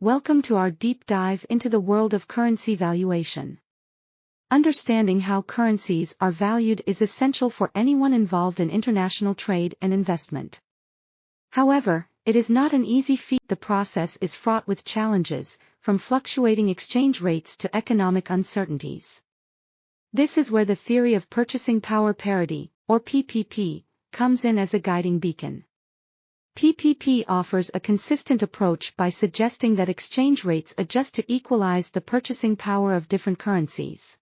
welcome to our deep dive into the world of currency valuation. Understanding how currencies are valued is essential for anyone involved in international trade and investment. However, it is not an easy feat. The process is fraught with challenges, from fluctuating exchange rates to economic uncertainties. This is where the theory of purchasing power parity, or PPP, comes in as a guiding beacon. PPP offers a consistent approach by suggesting that exchange rates adjust to equalize the purchasing power of different currencies.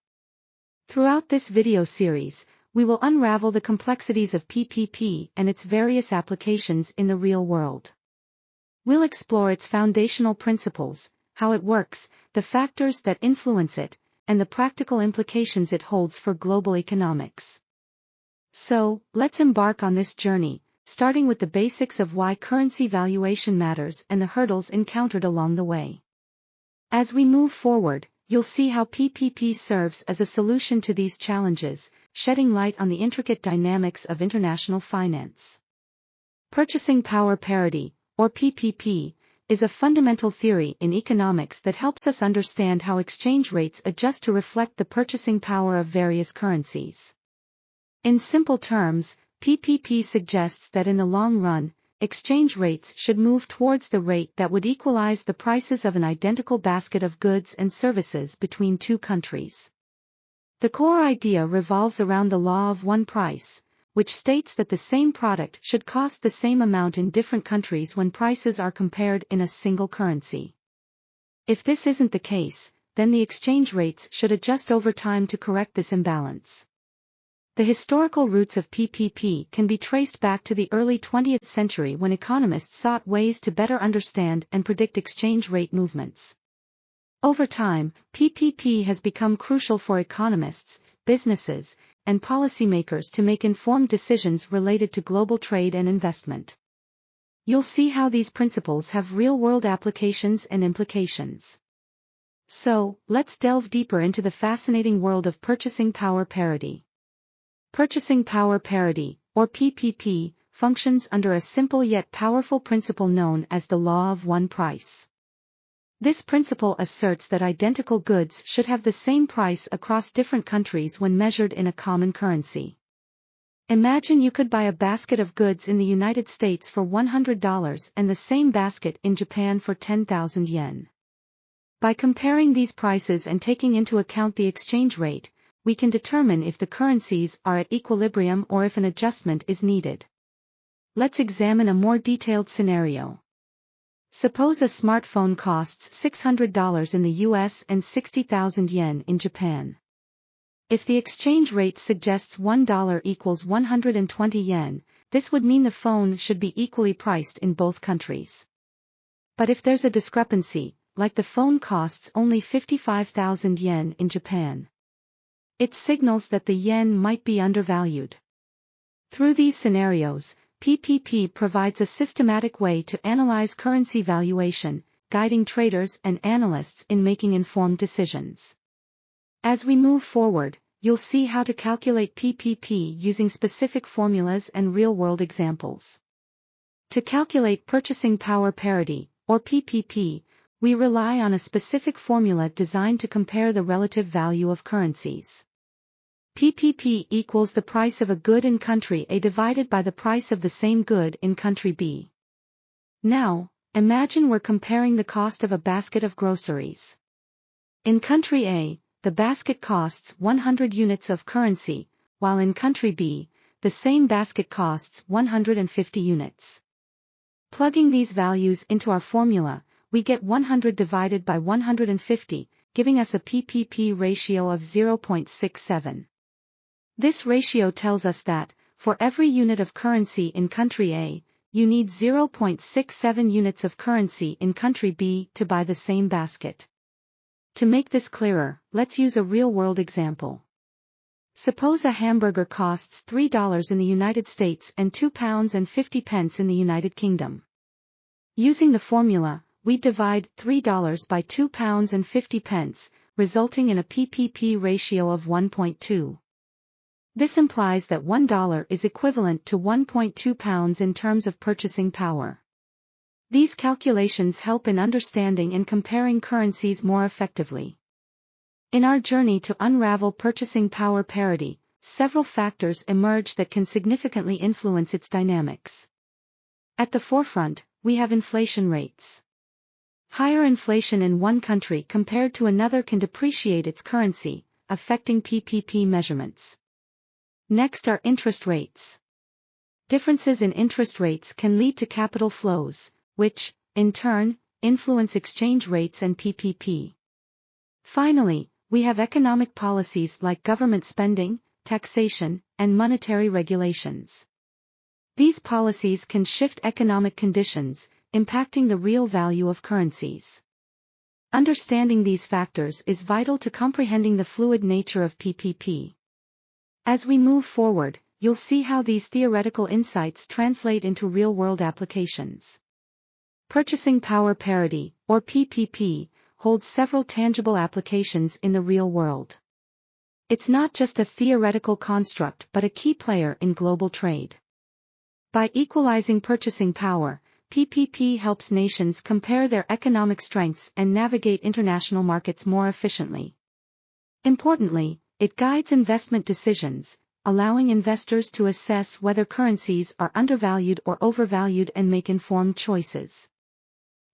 Throughout this video series, we will unravel the complexities of PPP and its various applications in the real world. We'll explore its foundational principles, how it works, the factors that influence it, and the practical implications it holds for global economics. So, let's embark on this journey, starting with the basics of why currency valuation matters and the hurdles encountered along the way. As we move forward, you'll see how PPP serves as a solution to these challenges, shedding light on the intricate dynamics of international finance. Purchasing power parity, or PPP, is a fundamental theory in economics that helps us understand how exchange rates adjust to reflect the purchasing power of various currencies. In simple terms, PPP suggests that in the long run, exchange rates should move towards the rate that would equalize the prices of an identical basket of goods and services between two countries. The core idea revolves around the law of one price, which states that the same product should cost the same amount in different countries when prices are compared in a single currency. If this isn't the case, then the exchange rates should adjust over time to correct this imbalance. The historical roots of PPP can be traced back to the early 20th century when economists sought ways to better understand and predict exchange rate movements. Over time, PPP has become crucial for economists, businesses, and policymakers to make informed decisions related to global trade and investment. You'll see how these principles have real-world applications and implications. So, let's delve deeper into the fascinating world of purchasing power parity. Purchasing power parity, or PPP, functions under a simple yet powerful principle known as the law of one price. This principle asserts that identical goods should have the same price across different countries when measured in a common currency. Imagine you could buy a basket of goods in the United States for $100 and the same basket in Japan for 10,000 yen. By comparing these prices and taking into account the exchange rate, we can determine if the currencies are at equilibrium or if an adjustment is needed. Let's examine a more detailed scenario. Suppose a smartphone costs $600 in the US and 60,000 yen in Japan. If the exchange rate suggests $1 equals 120 yen, this would mean the phone should be equally priced in both countries. But if there's a discrepancy, like the phone costs only 55,000 yen in Japan, it signals that the yen might be undervalued. Through these scenarios, PPP provides a systematic way to analyze currency valuation, guiding traders and analysts in making informed decisions. As we move forward, you'll see how to calculate PPP using specific formulas and real-world examples. To calculate purchasing power parity, or PPP, we rely on a specific formula designed to compare the relative value of currencies. PPP equals the price of a good in country A divided by the price of the same good in country B. Now, imagine we're comparing the cost of a basket of groceries. In country A, the basket costs 100 units of currency, while in country B, the same basket costs 150 units. Plugging these values into our formula, we get 100 divided by 150, giving us a PPP ratio of 0.67. This ratio tells us that, for every unit of currency in country A, you need 0.67 units of currency in country B to buy the same basket. To make this clearer, let's use a real-world example. Suppose a hamburger costs $3 in the United States and £2.50 in the United Kingdom. Using the formula, we divide $3 by £2.50, resulting in a PPP ratio of 1.2. This implies that $1 is equivalent to 1.2 pounds in terms of purchasing power. These calculations help in understanding and comparing currencies more effectively. In our journey to unravel purchasing power parity, several factors emerge that can significantly influence its dynamics. At the forefront, we have inflation rates. Higher inflation in one country compared to another can depreciate its currency, affecting PPP measurements. Next are interest rates. Differences in interest rates can lead to capital flows, which, in turn, influence exchange rates and PPP. Finally, we have economic policies like government spending, taxation, and monetary regulations. These policies can shift economic conditions, impacting the real value of currencies. Understanding these factors is vital to comprehending the fluid nature of PPP. As we move forward, you'll see how these theoretical insights translate into real-world applications. Purchasing Power Parity, or PPP, holds several tangible applications in the real world. It's not just a theoretical construct but a key player in global trade. By equalizing purchasing power, PPP helps nations compare their economic strengths and navigate international markets more efficiently. Importantly, it guides investment decisions, allowing investors to assess whether currencies are undervalued or overvalued and make informed choices.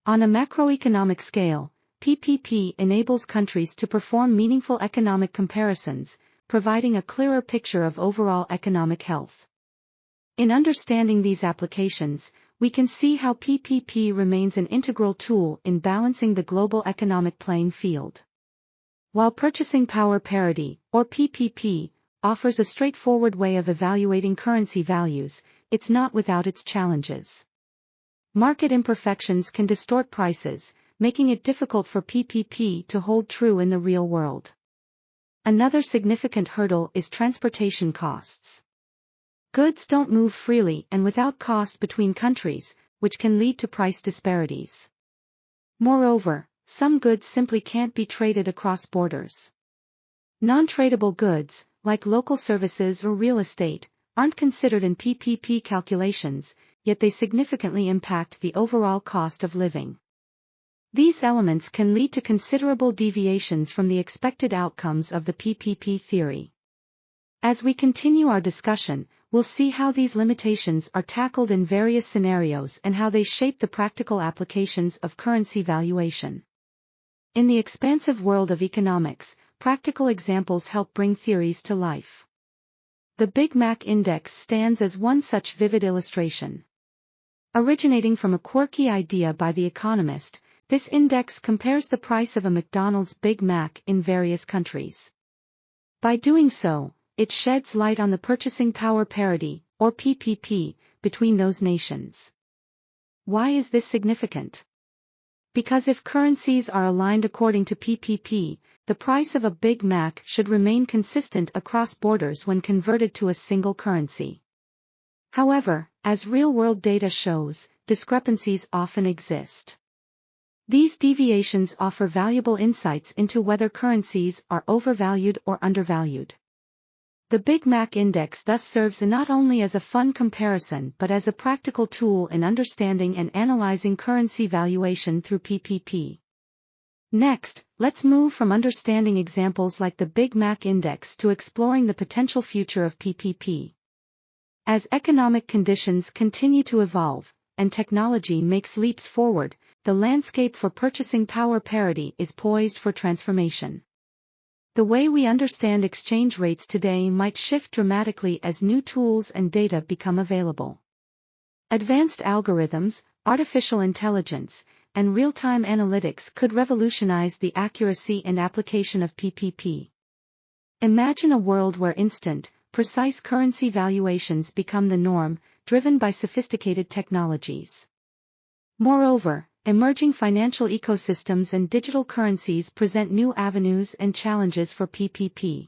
On a macroeconomic scale, PPP enables countries to perform meaningful economic comparisons, providing a clearer picture of overall economic health. In understanding these applications, we can see how PPP remains an integral tool in balancing the global economic playing field. While Purchasing Power Parity, or PPP, offers a straightforward way of evaluating currency values, it's not without its challenges. Market imperfections can distort prices, making it difficult for PPP to hold true in the real world. Another significant hurdle is transportation costs. Goods don't move freely and without cost between countries, which can lead to price disparities. Moreover, some goods simply can't be traded across borders. Non-tradable goods, like local services or real estate, aren't considered in PPP calculations, yet they significantly impact the overall cost of living. These elements can lead to considerable deviations from the expected outcomes of the PPP theory. As we continue our discussion, we'll see how these limitations are tackled in various scenarios and how they shape the practical applications of currency valuation. In the expansive world of economics, practical examples help bring theories to life. The Big Mac Index stands as one such vivid illustration. Originating from a quirky idea by the economist, this index compares the price of a McDonald's Big Mac in various countries. By doing so, it sheds light on the purchasing power parity, or PPP, between those nations. Why is this significant? Because if currencies are aligned according to PPP, the price of a Big Mac should remain consistent across borders when converted to a single currency. However, as real-world data shows, discrepancies often exist. These deviations offer valuable insights into whether currencies are overvalued or undervalued. The Big Mac Index thus serves not only as a fun comparison but as a practical tool in understanding and analyzing currency valuation through PPP. Next, let's move from understanding examples like the Big Mac Index to exploring the potential future of PPP. As economic conditions continue to evolve, and technology makes leaps forward, the landscape for purchasing power parity is poised for transformation. The way we understand exchange rates today might shift dramatically as new tools and data become available. Advanced algorithms, artificial intelligence, and real-time analytics could revolutionize the accuracy and application of PPP. Imagine a world where instant, precise currency valuations become the norm, driven by sophisticated technologies. Moreover, emerging financial ecosystems and digital currencies present new avenues and challenges for PPP.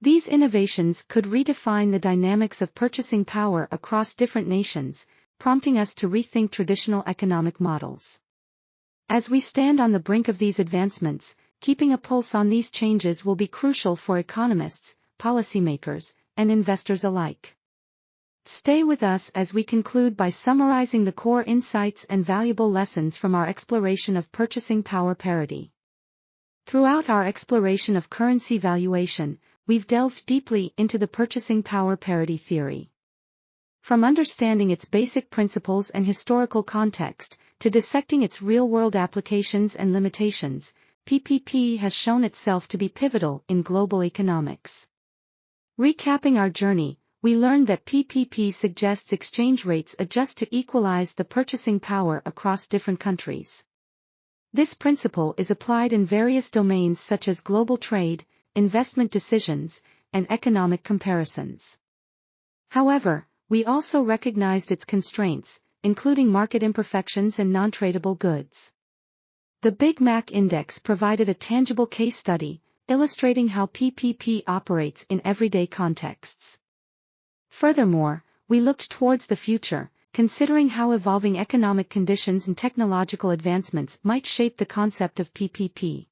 These innovations could redefine the dynamics of purchasing power across different nations, prompting us to rethink traditional economic models. As we stand on the brink of these advancements, keeping a pulse on these changes will be crucial for economists, policymakers, and investors alike. Stay with us as we conclude by summarizing the core insights and valuable lessons from our exploration of purchasing power parity. Throughout our exploration of currency valuation, we've delved deeply into the purchasing power parity theory. From understanding its basic principles and historical context, to dissecting its real-world applications and limitations, PPP has shown itself to be pivotal in global economics. Recapping our journey, we learned that PPP suggests exchange rates adjust to equalize the purchasing power across different countries. This principle is applied in various domains such as global trade, investment decisions, and economic comparisons. However, we also recognized its constraints, including market imperfections and non-tradable goods. The Big Mac Index provided a tangible case study, illustrating how PPP operates in everyday contexts. Furthermore, we looked towards the future, considering how evolving economic conditions and technological advancements might shape the concept of PPP.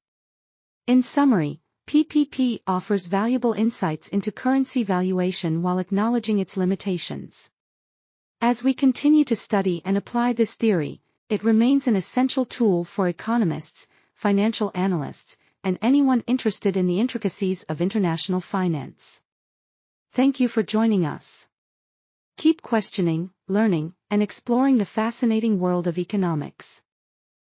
In summary, PPP offers valuable insights into currency valuation while acknowledging its limitations. As we continue to study and apply this theory, it remains an essential tool for economists, financial analysts, and anyone interested in the intricacies of international finance. Thank you for joining us. Keep questioning, learning, and exploring the fascinating world of economics.